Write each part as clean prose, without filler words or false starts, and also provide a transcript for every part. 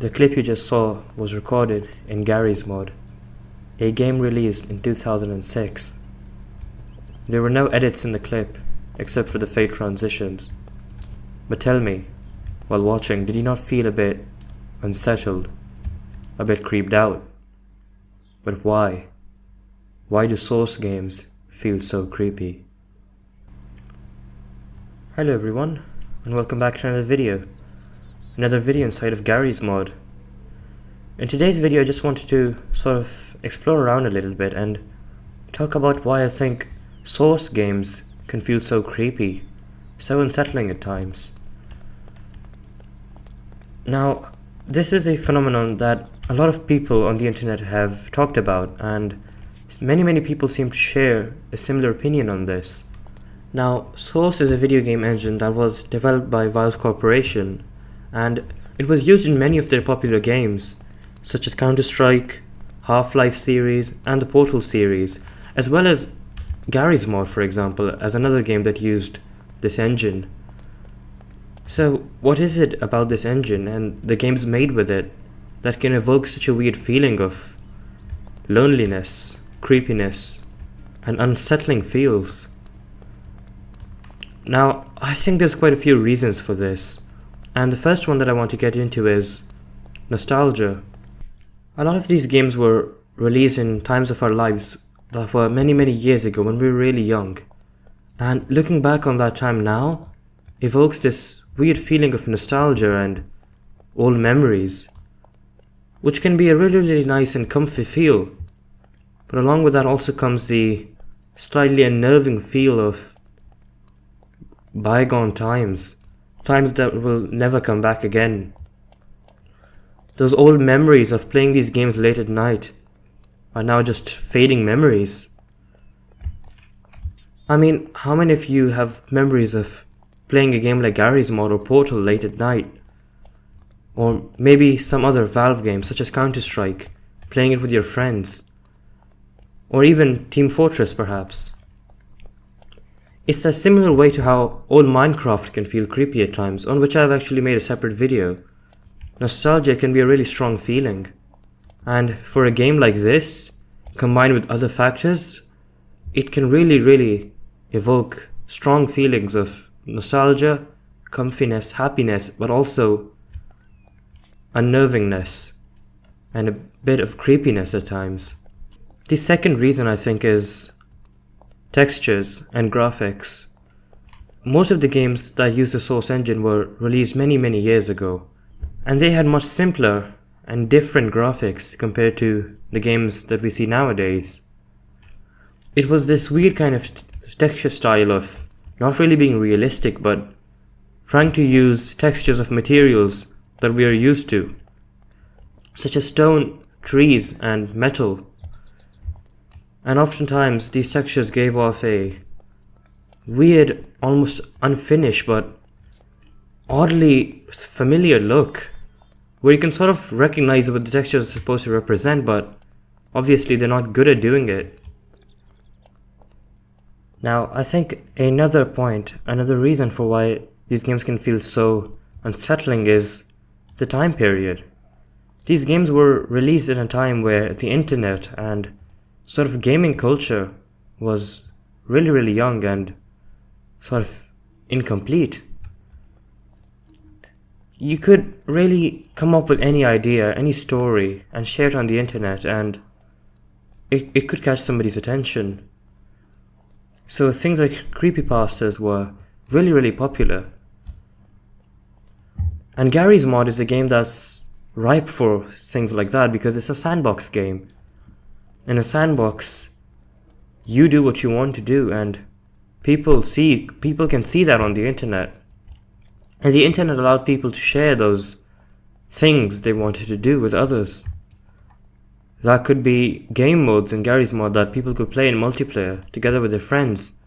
The clip you just saw was recorded in GMOD, a game released in 2006. There were no edits in the clip, except for the fade transitions. But tell me, while watching, did you not feel a bit unsettled, a bit creeped out? But why? Why do Source games feel so creepy? Hello everyone, and welcome back to another video. Another video inside of Gary's mod. In today's video I just wanted to sort of explore around a little bit and talk about why I think Source games can feel so creepy, so unsettling at times. Now, this is a phenomenon that a lot of people on the internet have talked about, and many people seem to share a similar opinion on this. Now, Source is a video game engine that was developed by Valve Corporation, and it was used in many of their popular games, such as Counter-Strike, Half-Life series, and the Portal series, as well as Gary's mod, for example, as another game that used this engine. So, what is it about this engine and the games made with it that can evoke such a weird feeling of loneliness, creepiness, and unsettling feels? Now, I think there's quite a few reasons for this, and the first one that I want to get into is nostalgia. A lot of these games were released in times of our lives that were many years ago when we were really young, and looking back on that time now evokes this weird feeling of nostalgia and old memories, which can be a really nice and comfy feel. But along with that also comes the slightly unnerving feel of bygone times that will never come back again. Those old memories of playing these games late at night are now just fading memories. I mean, how many of you have memories of playing a game like Gary's mod or Portal late at night? Or maybe some other Valve game such as Counter-Strike, playing it with your friends? Or even Team Fortress perhaps? It's a similar way to how old Minecraft can feel creepy at times, on which I've actually made a separate video. Nostalgia can be a really strong feeling, and for a game like this, combined with other factors, it can really evoke strong feelings of nostalgia, comfiness, happiness, but also unnervingness and a bit of creepiness at times. The second reason I think is textures and graphics. Most of the games that use the Source engine were released many years ago, and they had much simpler and different graphics compared to the games that we see nowadays. It was this weird kind of texture style of not really being realistic, but trying to use textures of materials that we are used to, such as stone, trees, and metal. And oftentimes these textures gave off a weird, almost unfinished but oddly familiar look, where you can sort of recognize what the textures are supposed to represent, but obviously they're not good at doing it. Now, I think another reason for why these games can feel so unsettling is the time period. These games were released at a time where the internet and sort of gaming culture was really young and sort of incomplete. You could really come up with any idea, any story, and share it on the internet, and it could catch somebody's attention. So things like creepypastas were really popular. And Gary's mod is a game that's ripe for things like that because it's a sandbox game. In a sandbox, you do what you want to do, and people can see that on the internet. And the internet allowed people to share those things they wanted to do with others. That could be game modes in Gary's mod that people could play in multiplayer together with their friends.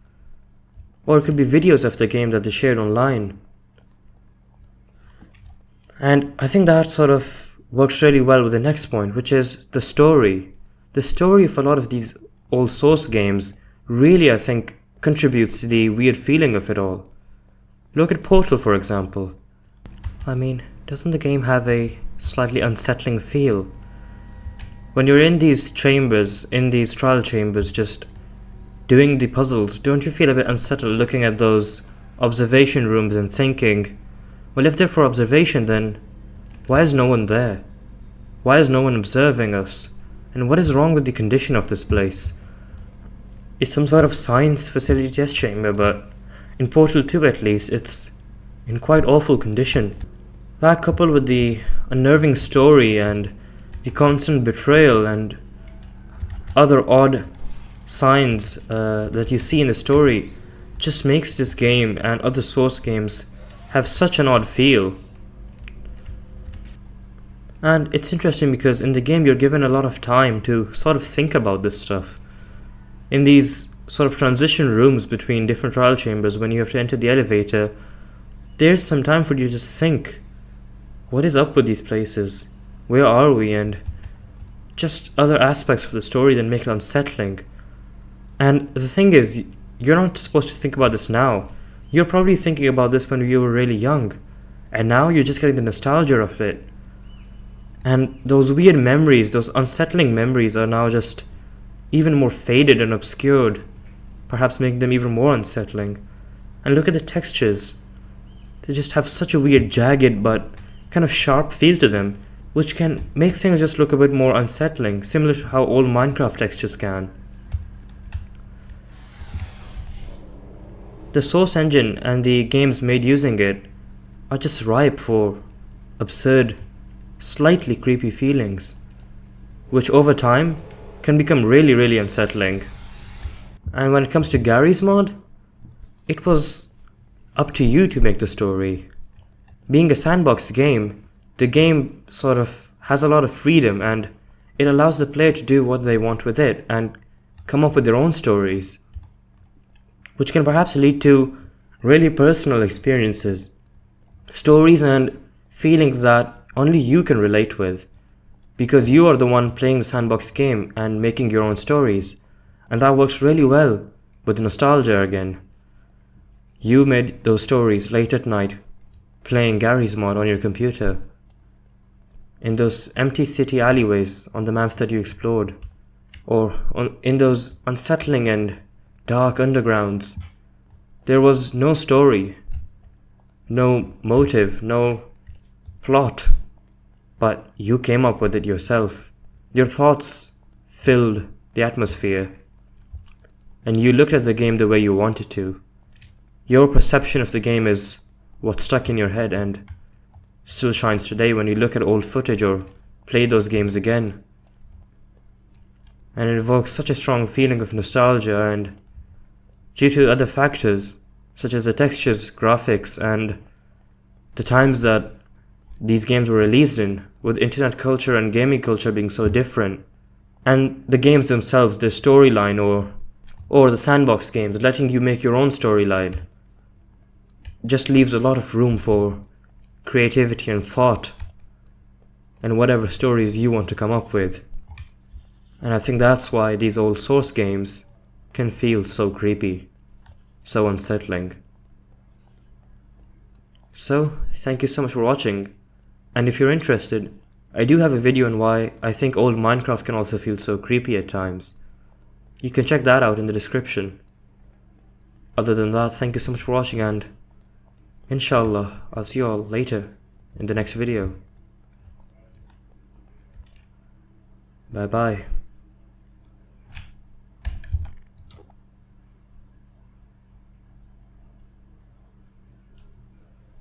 Or it could be videos of the game that they shared online. And I think that sort of works really well with the next point, which is the story. The story of a lot of these old Source games really, I think, contributes to the weird feeling of it all. Look at Portal, for example. I mean, doesn't the game have a slightly unsettling feel. When you're in these chambers, in these trial chambers, just doing the puzzles, don't you feel a bit unsettled looking at those observation rooms and thinking, well, if they're for observation, then why is no one there? Why is no one observing us? And what is wrong with the condition of this place? It's some sort of science facility test chamber, but in Portal 2 at least, it's in quite awful condition. That coupled with the unnerving story and the constant betrayal and other odd signs that you see in the story just makes this game and other Source games have such an odd feel. And it's interesting because in the game you're given a lot of time to sort of think about this stuff. In these sort of transition rooms between different trial chambers, when you have to enter the elevator, there's some time for you to just think, what is up with these places? Where are we? And just other aspects of the story that make it unsettling. And the thing is, you're not supposed to think about this now. You're probably thinking about this when you were really young, and now you're just getting the nostalgia of it. And those weird memories, those unsettling memories, are now just even more faded and obscured, perhaps making them even more unsettling. And look at the textures. They just have such a weird, jagged but kind of sharp feel to them, which can make things just look a bit more unsettling, similar to how old Minecraft textures can. The Source engine and the games made using it are just ripe for absurd, slightly creepy feelings, which over time can become really unsettling. And when it comes to Gary's mod, it was up to you to make the story. Being a sandbox game, the game sort of has a lot of freedom, and it allows the player to do what they want with it and come up with their own stories, which can perhaps lead to really personal experiences, stories and feelings that only you can relate with, because you are the one playing the sandbox game and making your own stories, and that works really well with nostalgia again. You made those stories late at night, playing Gary's mod on your computer, in those empty city alleyways on the maps that you explored, or in those unsettling and dark undergrounds. There was no story, no motive, no plot, but you came up with it yourself. Your thoughts filled the atmosphere, and you looked at the game the way you wanted to. Your perception of the game is what stuck in your head and still shines today when you look at old footage or play those games again. And it evokes such a strong feeling of nostalgia, and due to other factors such as the textures, graphics, and the times that these games were released in, with internet culture and gaming culture being so different, and the games themselves, their storyline, or the sandbox games letting you make your own storyline, just leaves a lot of room for creativity and thought and whatever stories you want to come up with. And I think that's why these old Source games can feel so creepy, so unsettling. So, thank you so much for watching, and if you're interested, I do have a video on why I think old Minecraft can also feel so creepy at times. You can check that out in the description. Other than that, thank you so much for watching, and inshallah, I'll see you all later in the next video. Bye bye.